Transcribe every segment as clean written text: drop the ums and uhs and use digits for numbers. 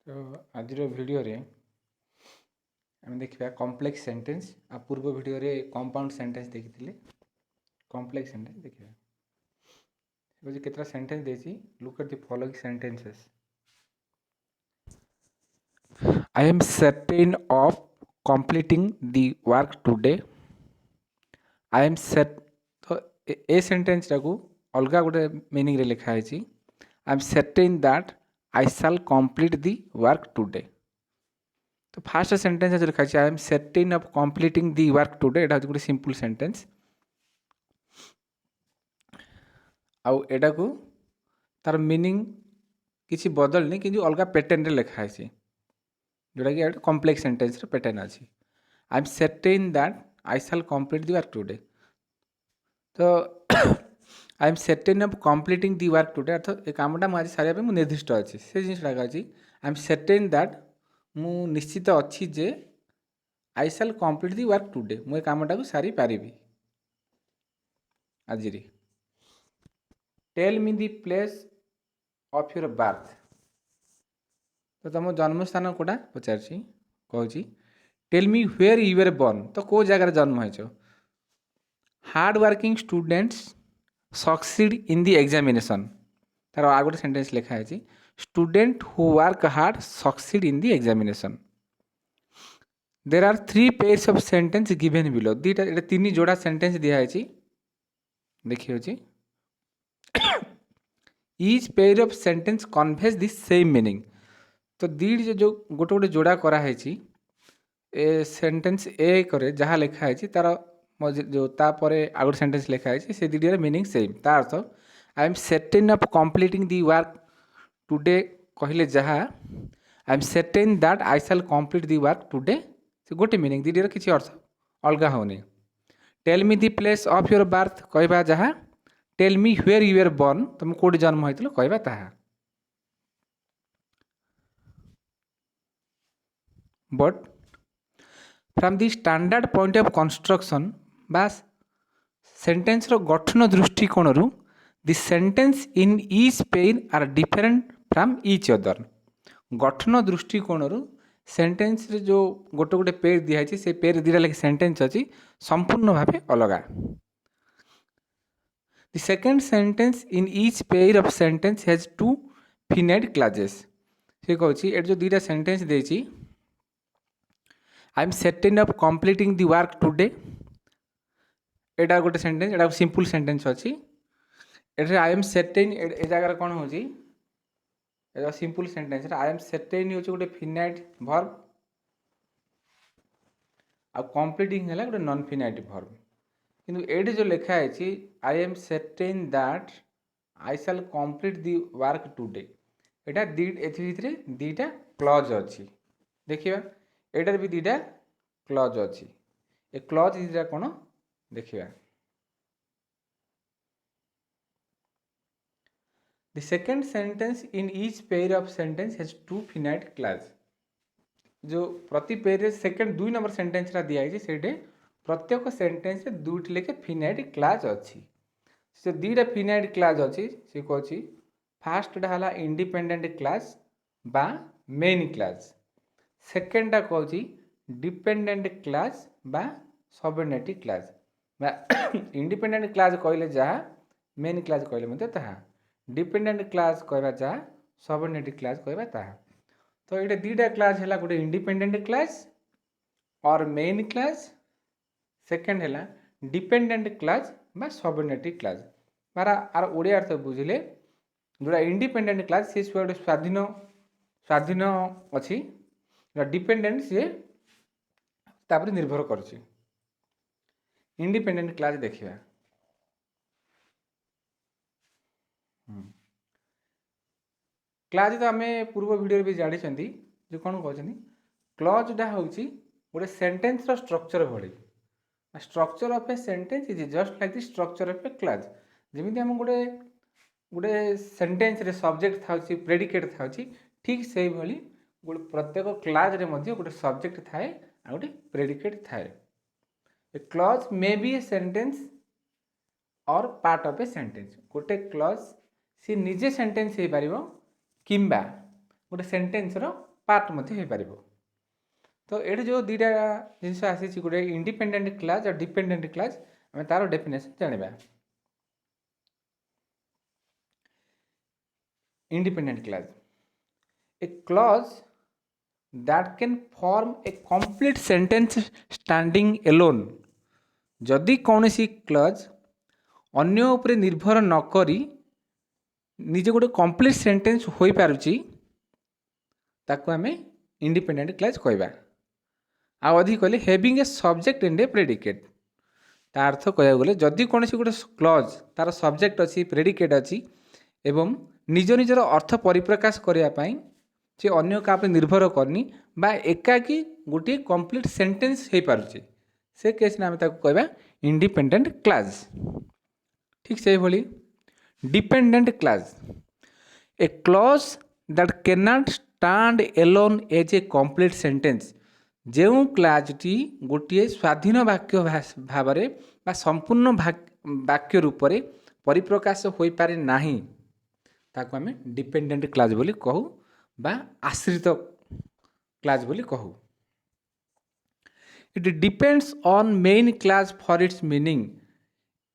तो आज वीडियो रे आम देखा कॉम्प्लेक्स सेंटेंस आ पूर्व वीडियो रे कंपाउंड सेंटेंस देखी कॉम्प्लेक्स सेंटेंस देखा केतरा सेंटेंस देसी look at the following sentences I am certain of completing the work today I am set तो ए सेंटेंस टाकू अलग गोटे मीनिंग रे लिखा है I am certain that I shall complete the work today तो फास्ट सेंटेंस लिखा है I am certain of completing the work today एटा गोटे सिंपल सेंटेंस आउ एटा को तार मीनिंग किसी बदलनी कि अलग पैटर्न रे लिखा है जोटा कि कॉम्प्लेक्स सेंटेंस रे पैटर्न अच्छी I am certain that I shall complete the work today तो I am certain of completing the work today अर्थात ये कामटा मुझे सारे मुझे निर्दिष्ट अच्छी से जिनटा अच्छी आई एम सर्टेन दैट मु निश्चित अच्छी जे I shall complete the work today मुझे कामटा को सारी पारि आज tell me the place of your birth तो तुम जन्मस्थान कौटा पचार कहूँ tell me where you are born तो कौ जगार जन्म हो hard working students succeed in the examination तार आ गोटे सेंटेंस लिखा है student who work hard succeed in the examination there are 3 pairs of sentence given below दीटा तीन जोड़ा सेंटेंस दिखाई देखिए each pair of sentence conveys the same meaning तो दीड जो गोटे गोटे जोड़ा कराई ए सेंटेंस ए करे जहाँ लिखा है तार जो तापर आ गोटे सेंटेंस लिखा है से दीटार मीनिंग सेम तार अर्थ I am certain of completing the work today कहले जहाँ I am certain that I shall complete the work today से गोटे मीनिंग दीटार किसी अर्थ अलग होनी tell me the place of your birth कहवा जहाँ tell me where you are born तुम कौट जन्म होइतिलो कहवा ताहा but from the standard point of construction बास सेंटेंस रो गठन दृष्टिकोण the sentence in each pair are different from each other गठन दृष्टिकोण सेंटेंस रे जो गोटे गोटे पेयर दिखाई से पेयर दीटा लेखे सेंटेंस अच्छी संपूर्ण भाव अलग The second sentence in each pair of sentence has 2 finite clauses. से कहूँ ये जो दीटा सेंटेंस देची I am certain of completing the work today एटा गोटे सेंटेंस एटा सिंपल सेंटेंस अच्छी एट आई एम सर्टेन ए जगह कौन हो simple sentence I am certain हूँ गोटे फिनाइट भर्ब आ कंप्लीटिंग है गोटे नॉन फिनाइट भर्ब किंतु एटी जो लिखा है I am certain that I shall complete the work today एटा भितर दीटा क्लज अच्छी देखिए एटार भी दीटा क्लज अच्छी ए क्लज दीटा कौन देखिए the second sentence in each pair of sentence has 2 finite clause जो प्रति पेयर सेकेंड 2 नंबर सेंटेंस दिखाई से प्रत्येक सेंटेंस रे दुईटी लेखे फिनाइट क्लास अच्छी से दीटा फिनाइट क्लास अच्छी सी कौन फास्टा है इंडिपेंडेंट क्लास बा मेन क्लास सेकेंडटा कौन डिपेंडेंट क्लास बा सबऑर्डिनेट क्लास इंडिपेंडेंट क्लास कहले जहाँ मेन क्लास कहले ताहा डिपेंडेंट क्लास कहवा जहाँ सबऑर्डिनेट क्लास कहवा ताहा तो ये दीटा क्लास है गोटे इंडिपेंडेंट क्लास और मेन क्लास सेकेंड है डिपेंडेंट क्लास बा सबऑर्डिनेट क्लास मारा आर ओडिया अर्थ बुझिले जोड़ा इंडिपेंडेंट क्लास सी गोटे स्वाधीन स्वाधीन अच्छी डिपेंडेंट सी तापर निर्भर कर इंडिपेंडेंट क्लास देखिए क्लास तो आम पूर्व वीडियो भी जानी जो कौन कहते क्लजटा हूँ गोटे सेंटेंस स्ट्रक्चर भली structure of a sentence is just like the structure of A class जमी आम गोटे गोटे सेंटेंस रे सब्जेक्ट था प्रेडिकेट था ठीक से भाई गोटे प्रत्येक क्लास रे गोटे सब्जेक्ट थाए आ गोटे प्रेडिकेट थाए a clause may be a sentence or part of a sentence गोटे क्लज सी निजे सेंटेंस हो पार किंबा गोटे सेंटेंस रो पार्ट मध्य हो पारिबो। तो ये जो दुईटा जिनस आसी गोटे इंडिपेंडेंट क्लास और डिपेंडेंट क्लास आम तार डेफिनेशन जाना। Independent class a clause that can form a complete sentence standing alone जदि कौन सी क्लज अन्य उपरे निर्भर न करी निजे गोटे कंप्लीट सेंटेंस हो पारुची ताको आमे इंडिपेंडेंट क्लज कहबा। आ अधिक कहले having a subject and A predicate ता अर्थ कहया गले जदि कौन सी गोटे क्लज तार सब्जेक्ट अच्छी प्रेडिकेट अच्छी एवं निज निजर अर्थ परिप्रकाश करने पाई से अन्य क्या निर्भर करनी बा एकाकी गोटे कंप्लीट सेंटेंस हो पारुचे से केस आम कहबा इंडिपेंडेंट क्लास। ठीक से भली dependent clause a clause that can not stand alone as a complete sentence जो क्लाजटी गोटे स्वाधीन वाक्य भाव बा संपूर्ण वाक्य रूप से परिप्रकाश हो पारे नाही ताको आमे डिपेंडेंट क्लास बोली कहू बा आश्रित क्लास बोली कहू। It depends on main class for its meaning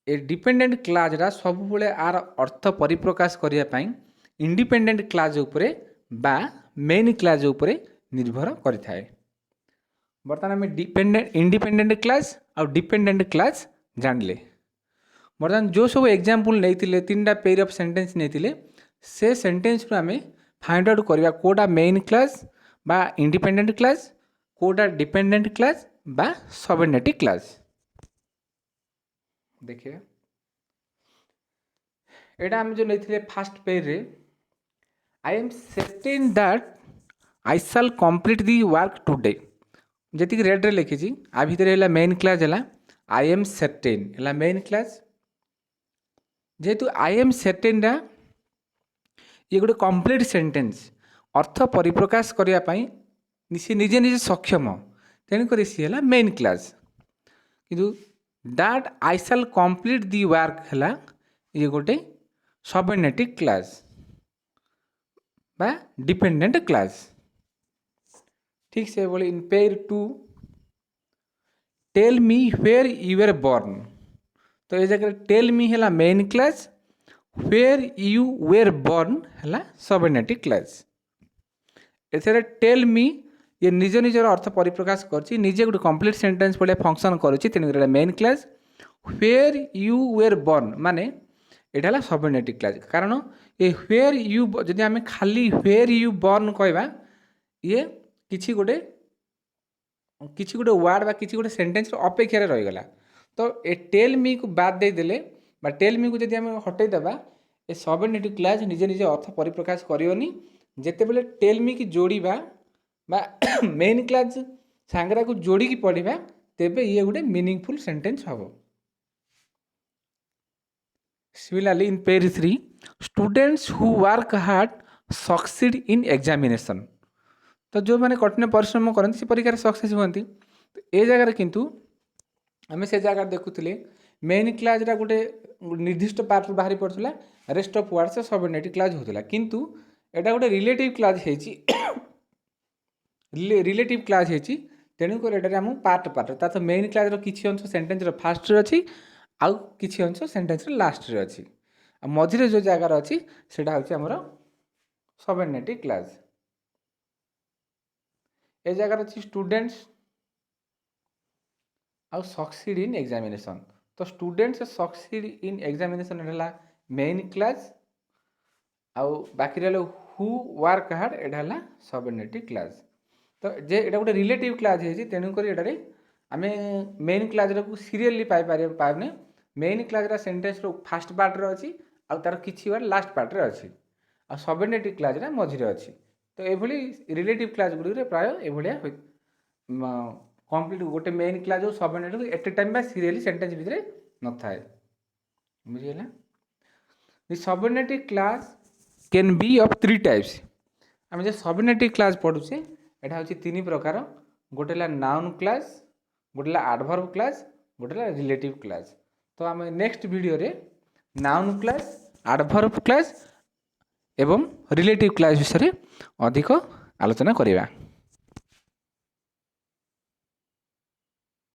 A dependent class रा सब बेले आर अर्थ परिप्रकाश करिया पई इंडिपेंडेंट क्लास उपरे बा मेन क्लास उपरे निर्भर करिथाए। बर्तमान आम इंडिपेंडेंट क्लास और डिपेंडेंट क्लास जानले। बर्तमान जो सब एग्जांपल नहीं तीन पेयर ऑफ सेंटेंस नहीं से सेंटेंस रू आम फाइंड आउट करवा कोडा मेन क्लास बा इंडिपेंडेंट क्लास कोडा डिपेंडेंट क्लास बा सबऑर्डिनेट क्लास। देखिए एटा हम जो नहीं फास्ट पेज रे I am certain that I shall complete the work today जी रेड रे लिखी आ भितर है मेन क्लास है आई एम सर्टेन है मेन क्लास जेहेतु आई एम सर्टेन ये गोटे कंप्लीट सेंटेंस अर्थ परिप्रकाश करने सी निजे निजे सक्षम तेणुक सी है मेन क्लास किंतु that I shall complete the work है ये गोटे सबऑर्डिनेट क्लास बा डिपेंडेंट क्लास। ठीक से बोले in pair to tell me where you are born तो ये जगह टेल मी है main clause where you were born है सबऑर्डिनेट क्लास। एथरे टेल मी ये निज निजर अर्थ परिप्रकाश करछि निजे गोटे कंप्लीट सेंटेंस भले फंक्शन करुछि तेणुकर main clause where you were born माने एटा है सबऑर्डिनेट क्लास कारण ये वेयर यू जदि आम खाली वेयर यू बोर्न कहबा ये किछि गोटे वर्ड बा किछि गोटे सेंटेंस अपेक्षा रहीगला तो ए टेल मी को बाद दे देले बा टेल मी को जदि आम हटई देबा ए सबऑर्डिनेट क्लास निजे निजे अर्थ परिप्रकाश करियोनी जेते बेले टेल मी की जोड़ीबा बा मेन क्लास सांगरा को जोड़ी की पढ़िबा तेबे ये गोटे मीनिंगफुल सेंटेंस हबो। Similarly in page 3 students who work hard succeed in examination तो जो मैंने कठिन परिश्रम करते से परीक्षा सक्सेस हुआ ए जगार किंतु आम से जगह देखुले मेन क्लास गोटे निर्दिष्ट पार्ट बाहरी पड़ता rest of words subordinate class होता किंतु एटा गोटे रिलेटिव क्लास रिलेटिव क्लास है तेणुक एटार पार्ट पार्ट तो मेन क्लास किसी अंश सेंटेंस फास्ट अच्छी आउ किसी अंश सेंटेंस लास्ट रे अच्छी मझे जो जगार अच्छी से हूँ सबऑर्डिनेट क्लास। ए जगार अच्छी स्टूडेंट्स आउ सक्सीड इन एग्जामिनेशन तो स्टूडेंट्स सक्सीड इन एग्जामिनेशन है मेन क्लास आउ बाकी रहा हु वर्क हार्ड एटा है सबऑर्डिनेट क्लास। तो जे एटा गोटे रिलेटिव क्लास है तेणुक आम मेन क्लास को सीरियली पाइने main class sentence fast part रे अच्छी आउ तार किछि वर्ड लास्ट पार्ट रे अच्छी आ सबऑर्डिनेट क्लास मझिरे अच्छी तो ये रिलेटिव क्लास गुड़ी प्राय ये कंप्लीट गोटे मेन क्लास जो सबऑर्डिनेट एट ए टाइम बा सीरियली सेंटेंस भितर न थाए बुझीगला। The subordinate clause can be of 3 types आम जो सबऑर्डिनेट क्लास पढ़ुचे एटा हूँ 3 प्रकार गोटे है नाउन क्लास गोटे है एडवर्ब क्लास गोटे है रिलेटिव क्लास। तो आम नेक्स्ट वीडियो रे नाउन क्लास एडवर्ब क्लास एवं रिलेटिव क्लास विषय अधिक ଆଲୋଚନା କରିବା।